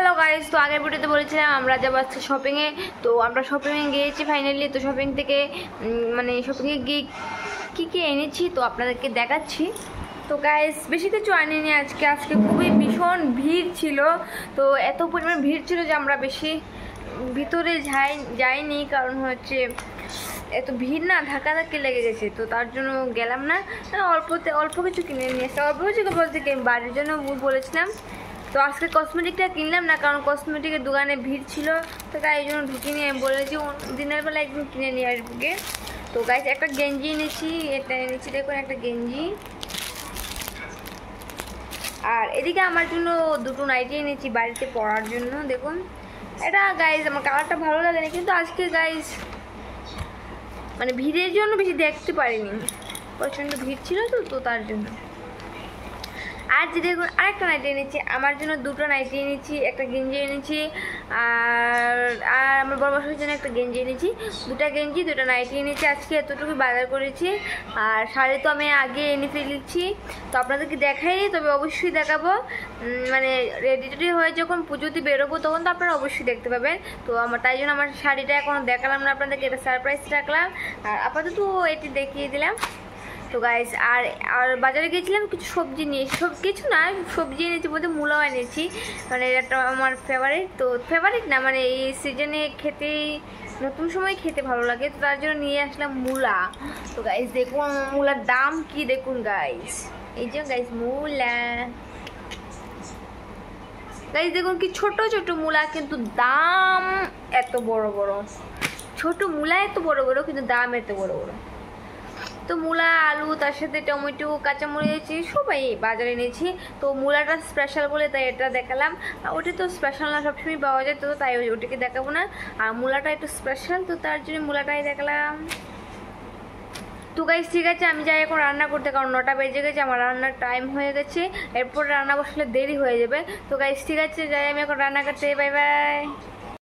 Hello guys, তো আগের ভিডিওতে বলেছিলাম আমরা যাবো আজকে শপিংয়ে। তো আমরা শপিংয়ে গিয়েছি ফাইনালি। তো শপিং থেকে শপিংয়ে গিয়ে কী এনেছি তো আপনাদেরকে দেখাচ্ছি। তো গাইস বেশি কিছু আনিনি আজকে খুবই ভীষণ ভিড় ছিল। তো এত পরিমাণ ভিড় ছিল যে আমরা বেশি ভিতরে যাইনি, কারণ হচ্ছে এত ভিড় না, ধাক্কাধাক্কি লেগে গেছে, তো তার জন্য গেলাম না। অল্প কিছু কিনে নিয়ে এসে অল্প কিছু বলতে বাড়ির জন্য বলেছিলাম। তো আজকে কসমেটিকটা কিনলাম না, কারণ কসমেটিকের দোকানে ভিড় ছিল, তো তাই এই জন্য ঢুকিনি। আমি বলেছি দিনের বেলা একদিন কিনে নিয়ে আসবে। তো গাইস একটা গেঞ্জি এনেছি, এটা এনেছি দেখুন একটা গেঞ্জি। আর এদিকে আমার জন্য দুটো নাইটি এনেছি বাড়িতে পরার জন্য। দেখুন এটা গাইস আমার কালারটা ভালো লাগে না, কিন্তু আজকে গাইস ভিড়ের জন্য বেশি দেখতে পারিনি, প্রচণ্ড ভিড় ছিল তো তার জন্য। আর যে দেখুন আরেকটা নাইটি এনেছি, আমার জন্য দুটো নাইটি এনেছি, একটা গেঞ্জি এনেছি, আর আমার বড় বাসার জন্য একটা গেঞ্জি এনেছি। দুটো গেঞ্জি দুটো নাইটি এনেছি। আজকে এতটুকু বাজার করেছি। আর শাড়ি তো আমি আগে এনে ফেলেছি, তো আপনাদেরকে দেখাই, তবে অবশ্যই দেখাবো। রেডি টেডি হয়ে যখন পুজোতে বেরোবো তখন তো আপনারা অবশ্যই দেখতে পাবেন। তো তাই জন্য আমার শাড়িটা এখনও দেখালাম না আপনাদেরকে, এটা সারপ্রাইজ রাখলাম। আর আপাতত এটি দেখিয়ে দিলাম। তো গাইস আর বাজারে গিয়েছিলাম কিছু সবজি নিয়ে, কিছু না সবজি এনেছি বলতে মূলাও এনেছি। এটা আমার ফেভারিট না, এই সিজনে খেতে, নতুন সময় খেতে ভালো লাগে, তো তার জন্য নিয়ে আসলাম মূলা। তো গাইস দেখুন মূলার দাম কি দেখুন গাইস, এই যে গাইস মূলা গাইস দেখুন কি ছোট ছোট মূলা, কিন্তু দাম এত বড় বড়। ছোট মূলা এত বড় বড়, কিন্তু দাম এত বড় বড়। তো মূলা, আলু, তার সাথে টমেটো, কাঁচামরিচ সবাই বাজারে এনেছি। তো মূলাটা স্পেশাল বলে তাই এটা দেখালাম। ওটা তো স্পেশাল না, সবসময় পাওয়া যায়, তো তাই ওটাকে দেখাবো না। আর মূলাটা একটু স্পেশাল, তো তার জন্য মূলাটাই দেখালাম। তো গাইস ঠিক আছে, আমি যাই এখন রান্না করতে, কারণ 9টা বেজে গেছে, আমার রান্নার টাইম হয়ে গেছে, এরপর রান্না বসলে দেরি হয়ে যাবে। তো গাইস ঠিক আছে, যাই আমি এখন রান্না করতে। Bye bye.